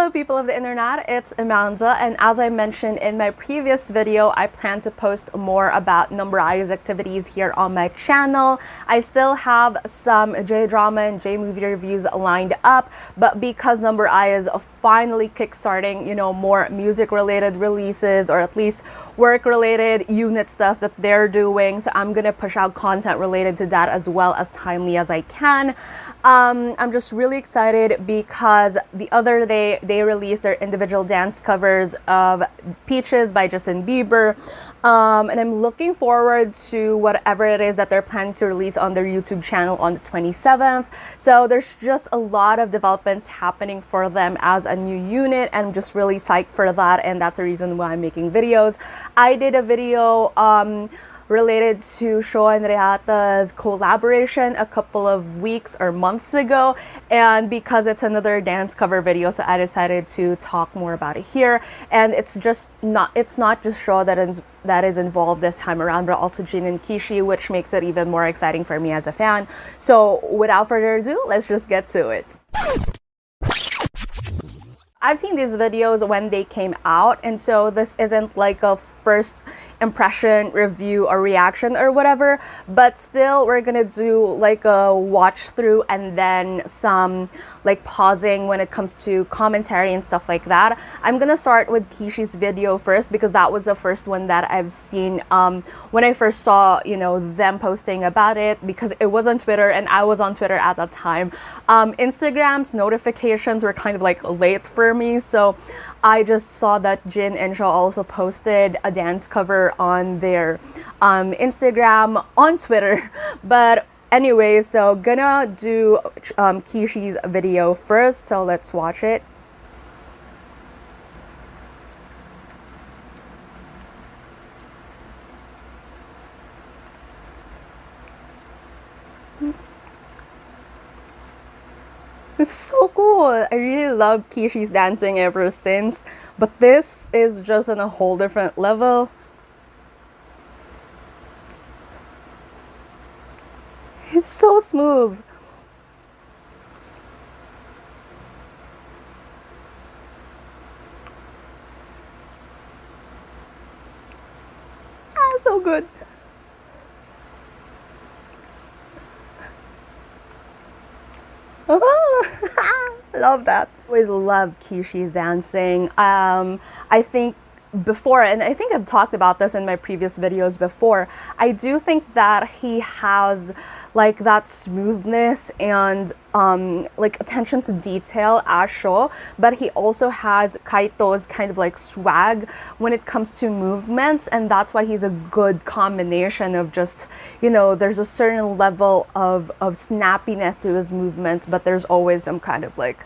Hello people of the internet, it's Amanda, and as I mentioned in my previous video, I plan to post more about Number I's activities here on my channel. I still have some J-drama and J-movie reviews lined up, but because Number I is finally kickstarting, more music-related releases, or at least work-related unit stuff that they're doing, so I'm gonna push out content related to that as well as timely as I can. I'm just really excited because the other day they released their individual dance covers of Peaches by Justin Bieber, and I'm looking forward to whatever it is that they're planning to release on their YouTube channel on the 27th. So there's just a lot of developments happening for them as a new unit, and I'm just really psyched for that, and that's the reason why I'm making videos. I did a video related to Sho and Reata's collaboration a couple of weeks or months ago, and because it's another dance cover video, so I decided to talk more about it here. And it's not just Sho that is involved this time around, but also Jin and Kishi, which makes it even more exciting for me as a fan. So without further ado, let's just get to it. I've seen these videos when they came out, and so this isn't like a first impression review or reaction or whatever, but still we're gonna do like a watch through and then some like pausing when it comes to commentary and stuff like that. I'm gonna start with Kishi's video first because that was the first one that I've seen when I first saw them posting about it, because it was on Twitter and I was on Twitter at that time. Instagram's notifications were kind of like late for me, so I just saw that Jin and Sho also posted a dance cover on their Instagram, on Twitter. But anyway, so gonna do Kishi's video first, so let's watch it. It's so cool. I really love Kishi's dancing ever since, but this is just on a whole different level. It's so smooth. So good. Love that. Always loved Kishi's dancing. I think before, and I think I've talked about this in my previous videos before, I do think that he has like that smoothness and like attention to detail as Sho, but he also has Kaito's kind of like swag when it comes to movements, and that's why he's a good combination of just, there's a certain level of snappiness to his movements, but there's always some kind of like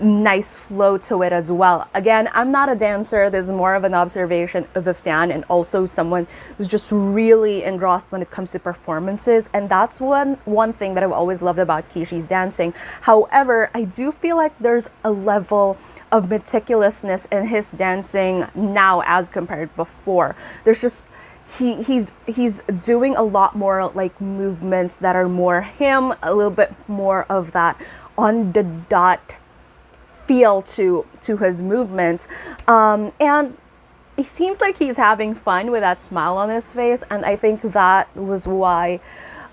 nice flow to it as well. Again, I'm not a dancer. This is more of an observation of a fan and also someone who's just really engrossed when it comes to performances, and that's one thing that I've always loved about Kishi's dancing. However, I do feel like there's a level of meticulousness in his dancing now as compared before. There's just he's doing a lot more like movements that are more him, a little bit more of that on the dot feel to his movements, and it seems like he's having fun with that smile on his face, and I think that was why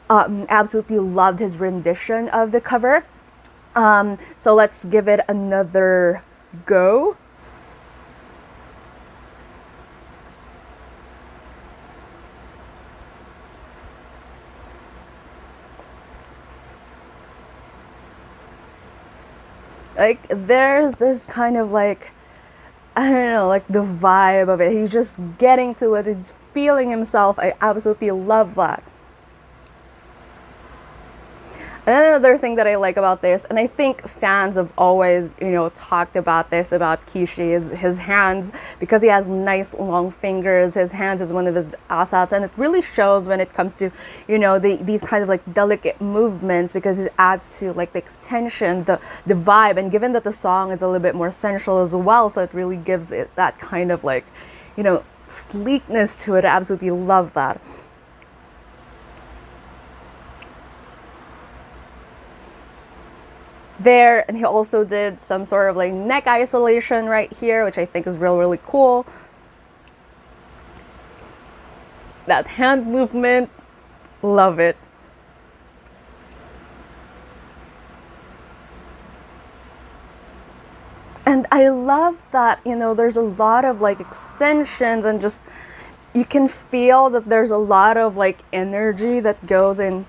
absolutely loved his rendition of the cover. So let's give it another go. Like there's this kind of like, I don't know, like the vibe of it. He's just getting to it. He's feeling himself. I absolutely love that. And another thing that I like about this, and I think fans have always, talked about this about Kishi, is his hands, because he has nice long fingers. His hands is one of his assets, and it really shows when it comes to, these kind of like delicate movements, because it adds to like the extension, the vibe, and given that the song is a little bit more sensual as well, so it really gives it that kind of like, sleekness to it. I absolutely love that. there. And he also did some sort of like neck isolation right here, which I think is really cool. That hand movement, love it. And I love that, you know, there's a lot of like extensions and just, you can feel that there's a lot of like energy that goes in.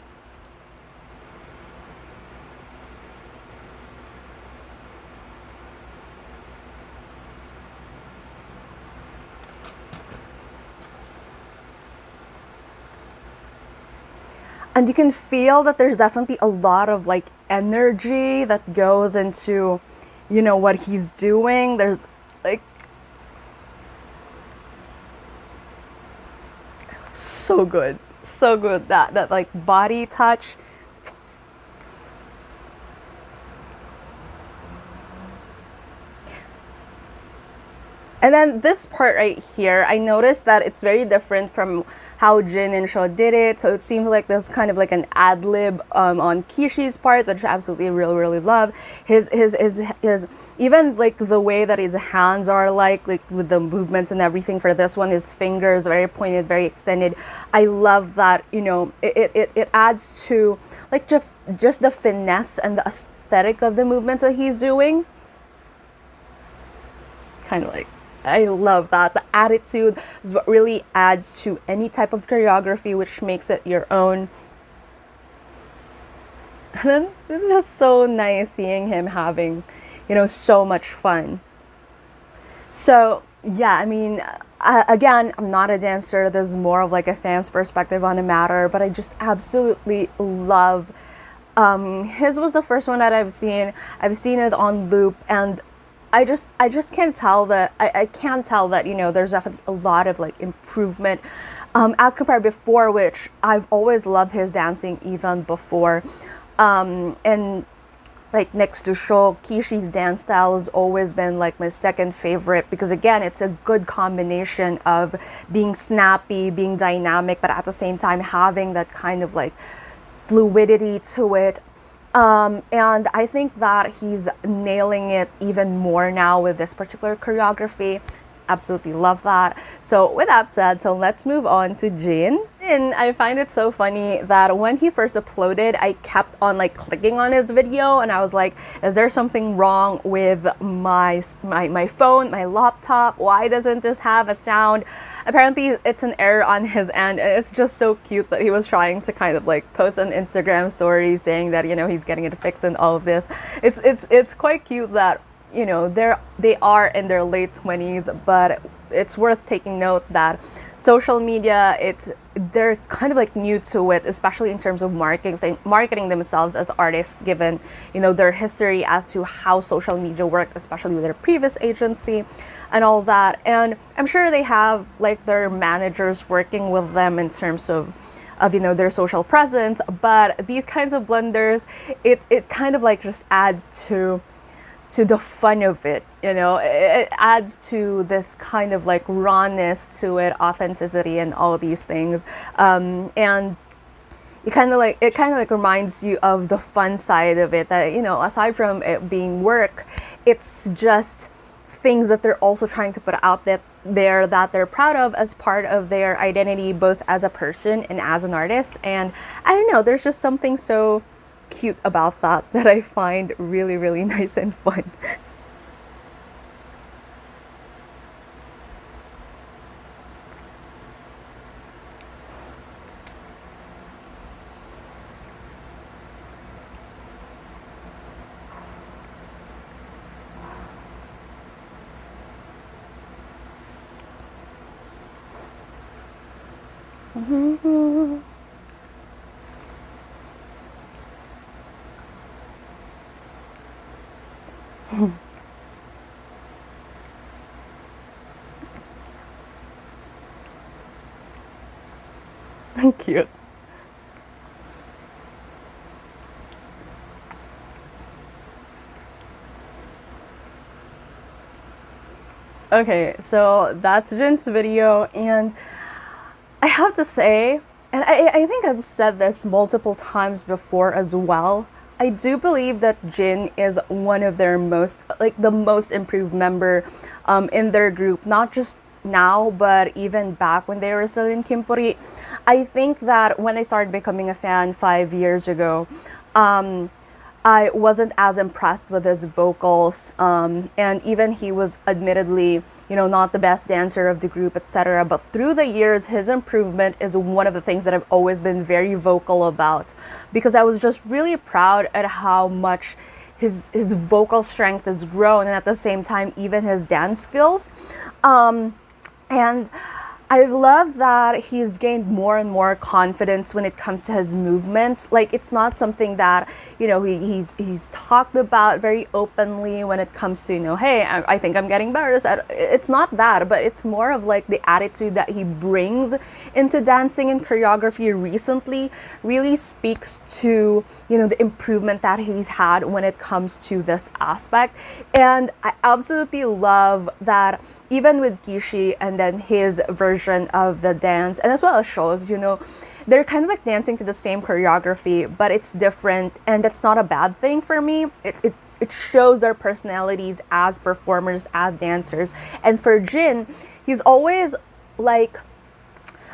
And you can feel that there's definitely a lot of like energy that goes into, you know, what he's doing. There's like, so good, that like body touch. And then this part right here, I noticed that it's very different from how Jin and Sho did it. So it seems like there's kind of like an ad lib on Kishi's part, which I absolutely really love. His even like the way that his hands are like with the movements and everything for this one, his fingers very pointed, very extended. I love that, you know, it adds to like just the finesse and the aesthetic of the movements that he's doing. Kind of like, I love that. The attitude is what really adds to any type of choreography, which makes it your own. And then it's just so nice seeing him having, you know, so much fun. So yeah, I mean, again, I'm not a dancer. There's more of like a fan's perspective on the matter, but I just absolutely love. His was the first one that I've seen. I've seen it on loop, and I just can't tell that I can't tell that, you know, there's definitely a lot of like improvement as compared before, which I've always loved his dancing even before. And like next to Sho, Kishi's dance style has always been like my second favorite, because again, it's a good combination of being snappy, being dynamic, but at the same time having that kind of like fluidity to it. And I think that he's nailing it even more now with this particular choreography. Absolutely love that. So with that said, so let's move on to Jin. And I find it so funny that when he first uploaded, I kept on like clicking on his video, and I was like, is there something wrong with my phone, my laptop? Why doesn't this have a sound? Apparently it's an error on his end. It's just so cute that he was trying to kind of like post an Instagram story saying that, you know, he's getting it fixed and all of this. It's quite cute that, you know, they are in their late 20s, but it's worth taking note that social media, they're kind of like new to it, especially in terms of marketing themselves as artists, given, you know, their history as to how social media worked, especially with their previous agency and all that. And I'm sure they have like their managers working with them in terms of you know, their social presence, but these kinds of blunders, it kind of like just adds to the fun of it, you know. It adds to this kind of like rawness to it, authenticity and all these things. And it kind of like reminds you of the fun side of it, that, you know, aside from it being work, it's just things that they're also trying to put out there that they're proud of as part of their identity, both as a person and as an artist. And I don't know, there's just something so cute about that I find really nice and fun. Cute. Okay, so that's Jin's video, and I have to say, and I think I've said this multiple times before as well, I do believe that Jin is one of their most, like the most improved member in their group, not just now, but even back when they were still in Kimpori. I think that when I started becoming a fan 5 years ago, I wasn't as impressed with his vocals, and even he was admittedly, not the best dancer of the group, etc. But through the years, his improvement is one of the things that I've always been very vocal about, because I was just really proud at how much his vocal strength has grown, and at the same time, even his dance skills. And I love that he's gained more and more confidence when it comes to his movements. Like, it's not something that, he's talked about very openly when it comes to, hey, I think I'm getting better. It's not that, but it's more of like the attitude that he brings into dancing and choreography recently really speaks to, the improvement that he's had when it comes to this aspect. And I absolutely love that even with Kishi and then his version of the dance, and as well as shows, they're kind of like dancing to the same choreography, but it's different, and that's not a bad thing for me. It shows their personalities as performers, as dancers. And for Jin, he's always like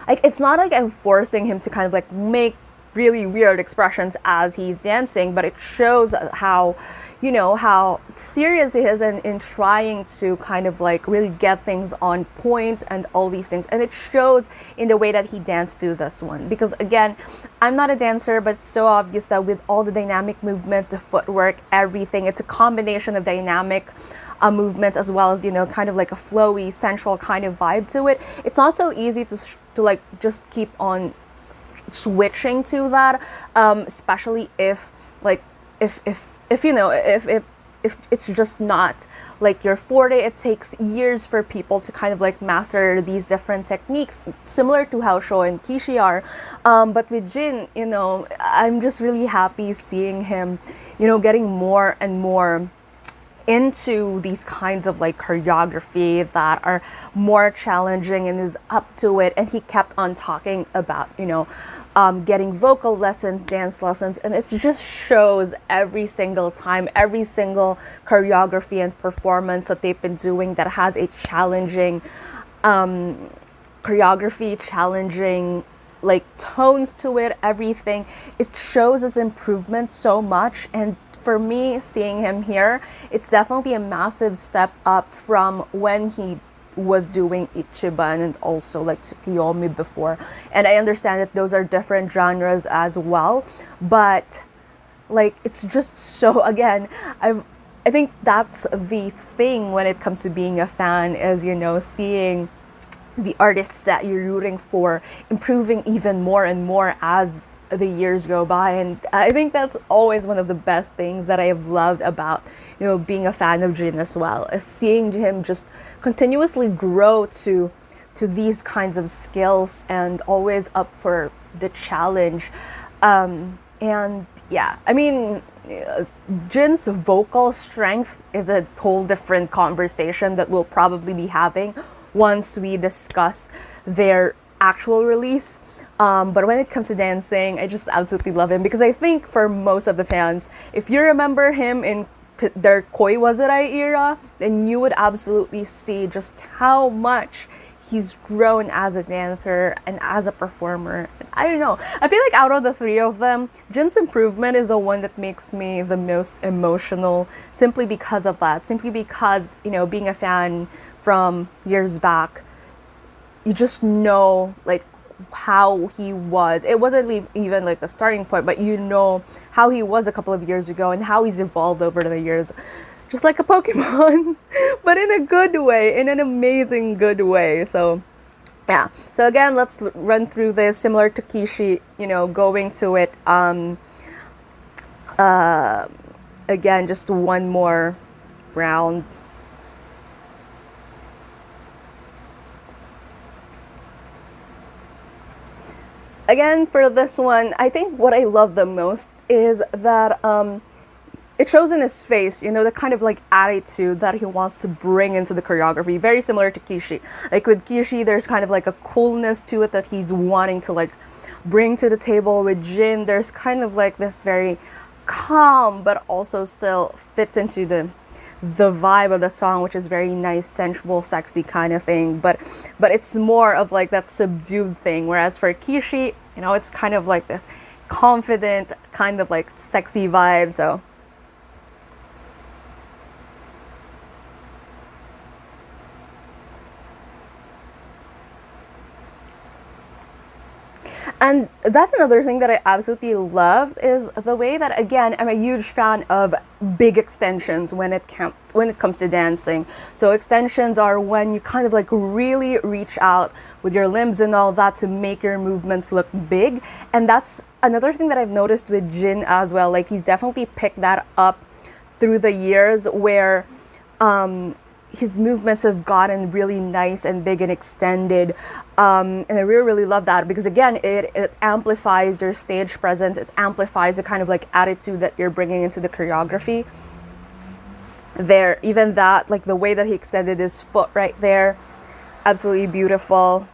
it's not like I'm forcing him to kind of like make really weird expressions as he's dancing, but it shows how how serious he is in trying to kind of like really get things on point and all these things. And it shows in the way that he danced to this one. Because again, I'm not a dancer, but it's so obvious that with all the dynamic movements, the footwork, everything, it's a combination of dynamic movements as well as, kind of like a flowy, sensual kind of vibe to it. It's not so easy to like just keep on switching to that, especially if it's just not like your forte. It takes years for people to kind of like master these different techniques, similar to how Sho and Kishi are. But with Jin, I'm just really happy seeing him, getting more and more into these kinds of like choreography that are more challenging and is up to it. And he kept on talking about, getting vocal lessons, dance lessons, and it just shows every single time, every single choreography and performance that they've been doing that has a challenging choreography, challenging like tones to it, everything. It shows his improvement so much. And for me, seeing him here, it's definitely a massive step up from when he was doing Ichiban and also like Tsukiyomi before. And I understand that those are different genres as well, but like it's just so, again, I think that's the thing when it comes to being a fan is, seeing the artists that you're rooting for improving even more and more as the years go by. And I think that's always one of the best things that I have loved about being a fan of Jin as well, is seeing him just continuously grow to these kinds of skills and always up for the challenge. And yeah, I mean, Jin's vocal strength is a whole different conversation that we'll probably be having once we discuss their actual release. But when it comes to dancing, I just absolutely love him, because I think for most of the fans, if you remember him in their Koi Wazurai era, then you would absolutely see just how much he's grown as a dancer and as a performer. I don't know. I feel like out of the three of them, Jin's improvement is the one that makes me the most emotional, simply because of that. Simply because, being a fan from years back, you just know like how he was. It wasn't even like a starting point, but how he was a couple of years ago and how he's evolved over the years. Just like a Pokemon, but in a good way, in an amazing good way. So yeah. So again, let's run through this similar to Kishi, going to it. Again, just one more round. Again, for this one, I think what I love the most is that it shows in his face, the kind of like attitude that he wants to bring into the choreography. Very similar to Kishi. Like with Kishi, there's kind of like a coolness to it that he's wanting to like bring to the table. With Jin, there's kind of like this very calm, but also still fits into the vibe of the song, which is very nice, sensual, sexy kind of thing. But it's more of like that subdued thing. Whereas for Kishi, you know, it's kind of like this confident, kind of like sexy vibe. So and that's another thing that I absolutely loved is the way that, again, I'm a huge fan of big extensions when it comes to dancing. So extensions are when you kind of like really reach out with your limbs and all that to make your movements look big. And that's another thing that I've noticed with Jin as well. Like, he's definitely picked that up through the years, where his movements have gotten really nice and big and extended, and I really love that, because again, it amplifies your stage presence. It amplifies the kind of like attitude that you're bringing into the choreography there. Even that, like the way that he extended his foot right there, absolutely beautiful.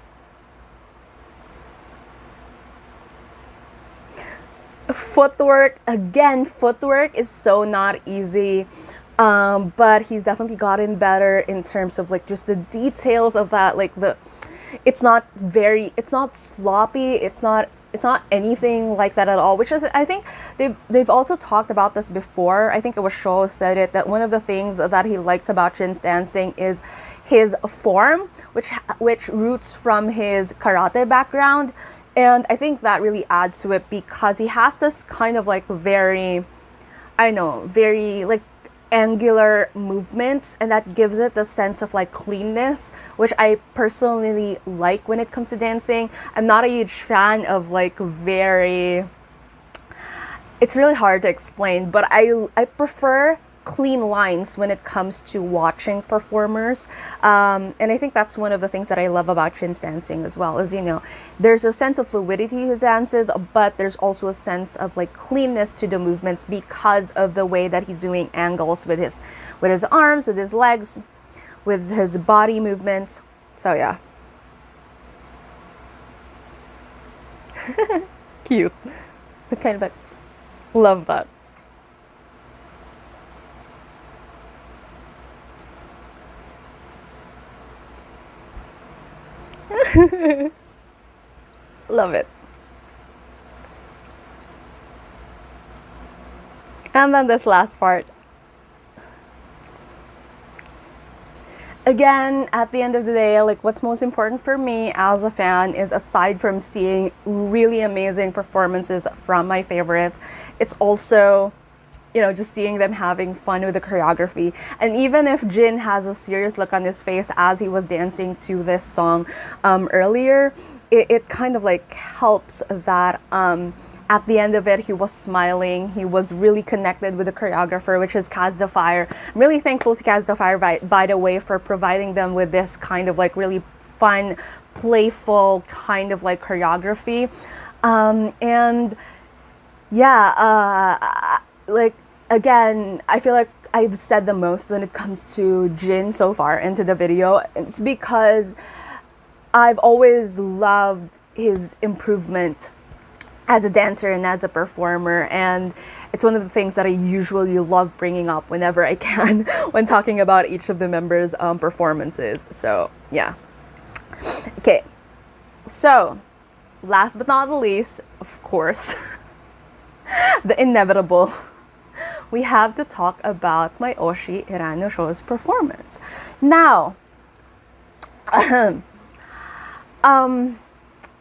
Footwork, again, footwork is so not easy. But he's definitely gotten better in terms of like just the details of that. Like it's not sloppy. It's not anything like that at all. Which is, I think they've also talked about this before. I think it was Sho said it, that one of the things that he likes about Jin's dancing is his form, which roots from his karate background, and I think that really adds to it, because he has this kind of like very like angular movements, and that gives it the sense of like cleanness, which I personally like when it comes to dancing. I'm not a huge fan of like it's really hard to explain, but I prefer clean lines when it comes to watching performers, and I think that's one of the things that I love about Jin's dancing as well, is, you know, there's a sense of fluidity to his dances, but there's also a sense of like cleanness to the movements because of the way that he's doing angles with his arms, with his legs, with his body movements. So yeah. Cute. The kind of like, love that. Love it. And then this last part. Again, at the end of the day, like, what's most important for me as a fan is, aside from seeing really amazing performances from my favorites, it's also, you know, just seeing them having fun with the choreography. And even if Jin has a serious look on his face as he was dancing to this song earlier, it kind of like helps that at the end of it, he was smiling. He was really connected with the choreographer, which is KAZtheFIRE. I'm really thankful to KAZtheFIRE, by the way, for providing them with this kind of like really fun, playful kind of like choreography. And yeah, like, again, I feel like I've said the most when it comes to Jin so far into the video. It's because I've always loved his improvement as a dancer and as a performer, and it's one of the things that I usually love bringing up whenever I can when talking about each of the members' performances. So yeah. Okay, so last but not the least, of course, the inevitable, we have to talk about my Oshi Hirano Sho's performance. Now,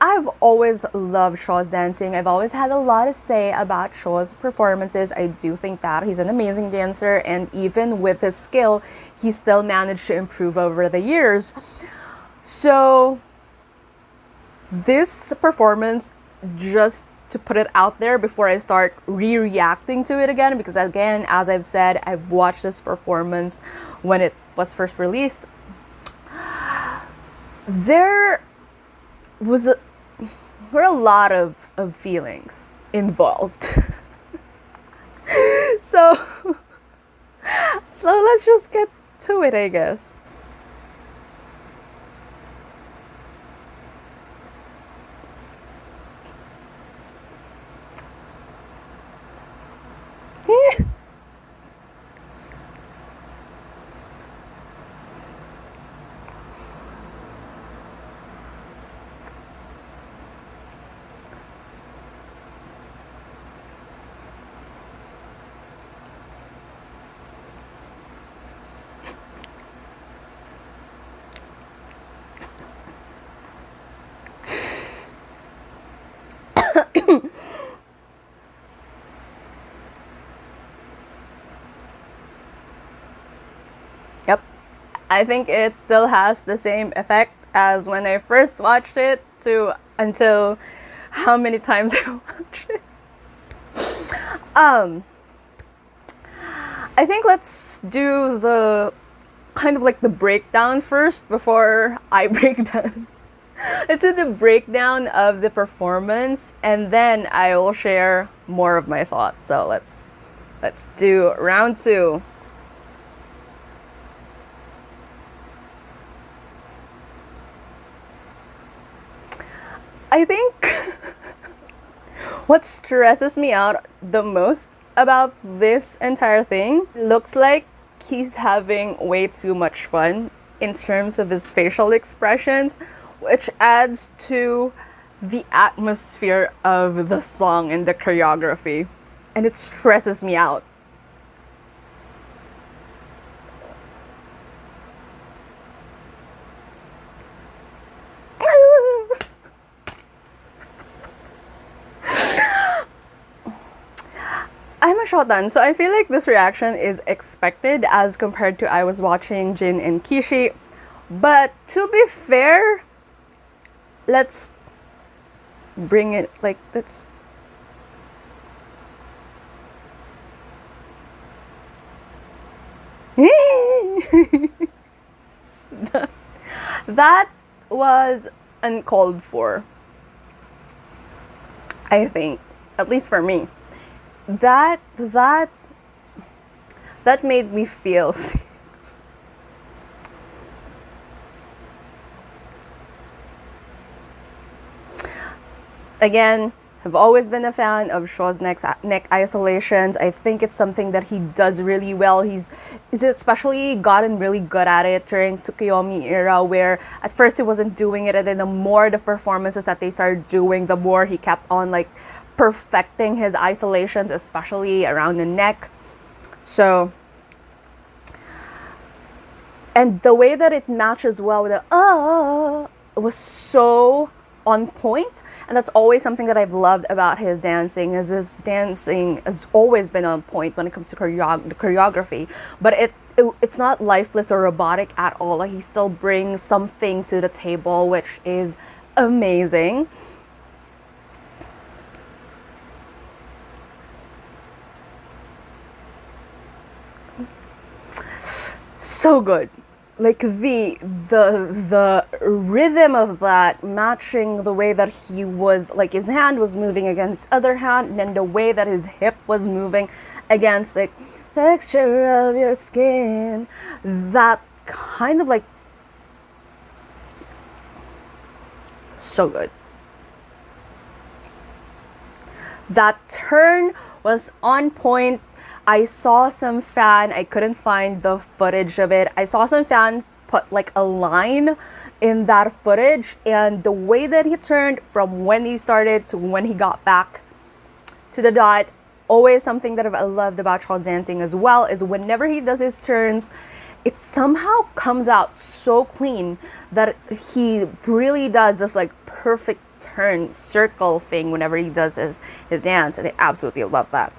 I've always loved Sho's dancing. I've always had a lot to say about Sho's performances. I do think that he's an amazing dancer, and even with his skill, he still managed to improve over the years. So this performance, just to put it out there before I start re-reacting to it again, because again, as I've said, I've watched this performance when it was first released. There were a lot of feelings involved. so let's just get to it, I guess. Yep. I think it still has the same effect as when I first watched it to until how many times I watched it. I think let's do the kind of like the breakdown first before I break down. Let's do the breakdown of the performance, and then I will share more of my thoughts. So let's do round 2. I think what stresses me out the most about this entire thing, looks like he's having way too much fun in terms of his facial expressions, which adds to the atmosphere of the song and the choreography, and it stresses me out. I'm a Shotan, so I feel like this reaction is expected as compared to I was watching Jin and Kishi. But to be fair, let's bring it like that's that was uncalled for, I think, at least for me. That made me feel things. Again, I've always been a fan of Sho's neck isolations. I think it's something that he does really well. He's especially gotten really good at it during Tsukuyomi era, where at first he wasn't doing it, and then the more the performances that they started doing, the more he kept on like perfecting his isolations, especially around the neck. So, and the way that it matches well with the was so on point, and that's always something that I've loved about his dancing. Is his dancing has always been on point when it comes to choreography, but it's not lifeless or robotic at all. Like, he still brings something to the table, which is amazing. So good. Like the rhythm of that matching the way that he was, like his hand was moving against other hand, and then the way that his hip was moving against like texture of your skin, that kind of like so good. That turn was on point. I saw some fan, I couldn't find the footage of it. I saw some fan put like a line in that footage, and the way that he turned from when he started to when he got back to the dot, always something that I loved about Sho's dancing as well, is whenever he does his turns, it somehow comes out so clean that he really does this like perfect turn circle thing whenever he does his dance, and I absolutely love that.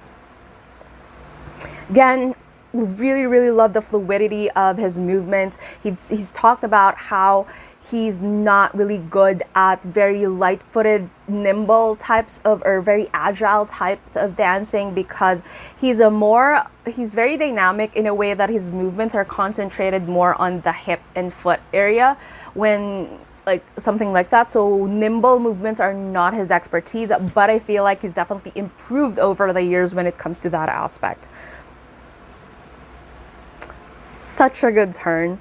Again, really love the fluidity of his movements. He's talked about how he's not really good at very light-footed, nimble types of, or very agile types of dancing, because he's very dynamic in a way that his movements are concentrated more on the hip and foot area when like something like that. So nimble movements are not his expertise, but I feel like he's definitely improved over the years when it comes to that aspect. Such a good turn.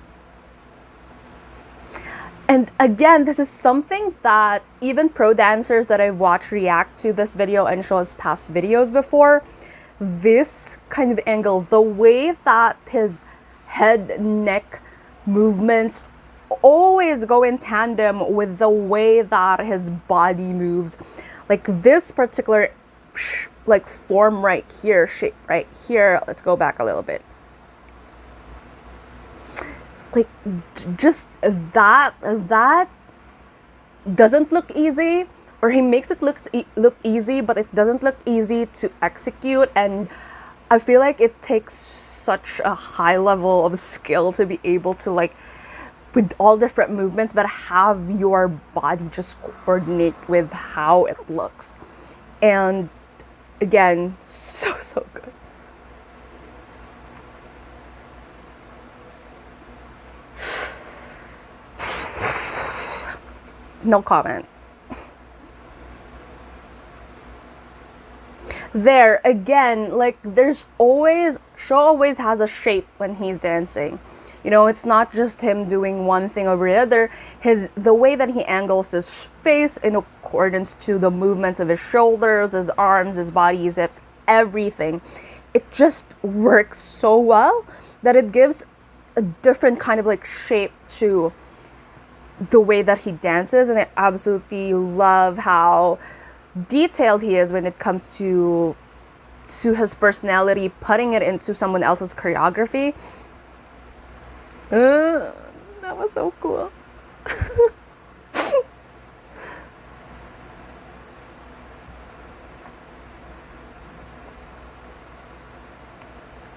And again, this is something that even pro dancers that I've watched react to this video and Sho's past videos before, this kind of angle, the way that his head neck movements always go in tandem with the way that his body moves. Like this particular like form right here, shape right here, let's go back a little bit. Like just that doesn't look easy, or he makes it look easy, but it doesn't look easy to execute. And I feel like it takes such a high level of skill to be able to, like, with all different movements, but have your body just coordinate with how it looks. And again, so good. No comment. There again, like, Sho always has a shape when he's dancing. You know, it's not just him doing one thing over the other. The way that he angles his face in accordance to the movements of his shoulders, his arms, his body, his hips, everything. It just works so well that it gives a different kind of, like, shape to the way that he dances. And I absolutely love how detailed he is when it comes to his personality, putting it into someone else's choreography. That was so cool.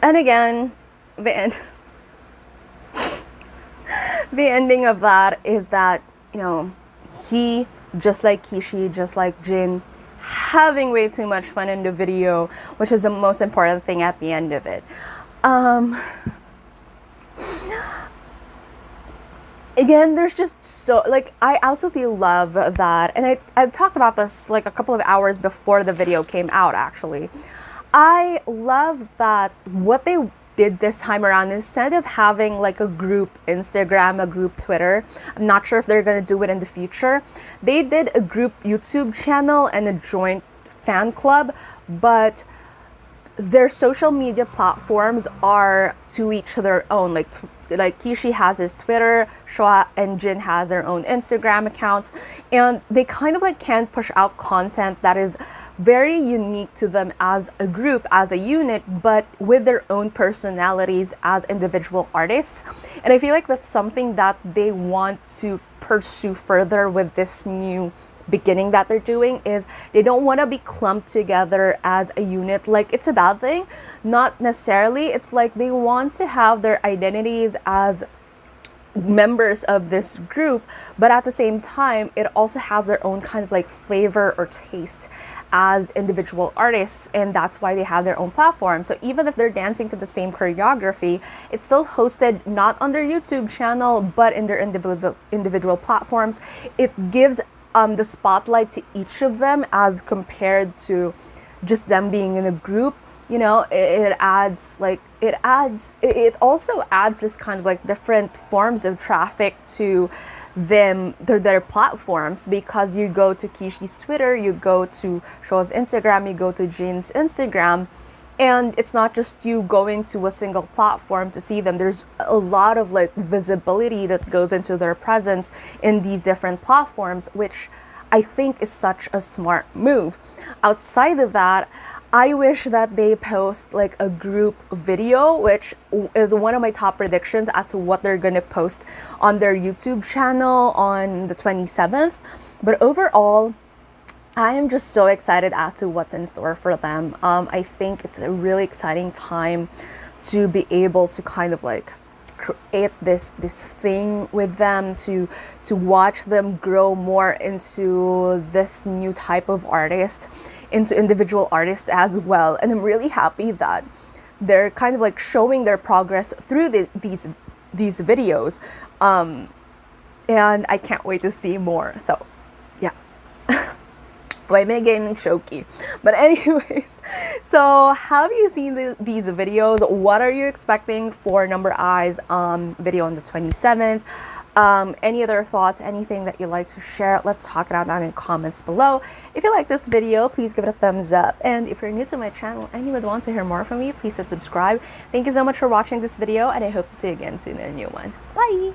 And again, the ending of that is that, you know, he, just like Kishi, just like Jin, having way too much fun in the video, which is the most important thing at the end of it. Again, there's just so, like, I absolutely love that. And I've talked about this like a couple of hours before the video came out, actually. I love that what they did this time around, instead of having like a group Instagram, a group Twitter, I'm not sure if they're going to do it in the future. They did a group YouTube channel and a joint fan club, but their social media platforms are to each their own. Like Kishi has his Twitter, Sho and Jin has their own Instagram accounts, and they kind of like can push out content that is very unique to them as a group, as a unit, but with their own personalities as individual artists. And I feel like that's something that they want to pursue further with this new beginning that they're doing. Is they don't want to be clumped together as a unit like it's a bad thing. Not necessarily. It's like they want to have their identities as members of this group, but at the same time it also has their own kind of like flavor or taste as individual artists, and that's why they have their own platform. So even if they're dancing to the same choreography, it's still hosted not on their YouTube channel but in their individual platforms. It gives the spotlight to each of them as compared to just them being in a group. You know, it also adds this kind of like different forms of traffic to them, their platforms, because you go to Kishi's Twitter, you go to Sho's Instagram, you go to Jin's Instagram, and it's not just you going to a single platform to see them. There's a lot of like visibility that goes into their presence in these different platforms, which I think is such a smart move. Outside of that, I wish that they post like a group video, which is one of my top predictions as to what they're gonna post on their YouTube channel on the 27th. But overall, I am just so excited as to what's in store for them. I think it's a really exciting time to be able to kind of like create this thing with them, to watch them grow more into this new type of artist, into individual artists as well. And I'm really happy that they're kind of like showing their progress through these videos, and I can't wait to see more. So yeah. Why am I getting choky? But anyways, so have you seen these videos? What are you expecting for Number I's video on the 27th? Any other thoughts, anything that you'd like to share? Let's talk it out down in the comments below. If you like this video, please give it a thumbs up. And if you're new to my channel and you would want to hear more from me, please hit subscribe. Thank you so much for watching this video, and I hope to see you again soon in a new one. Bye!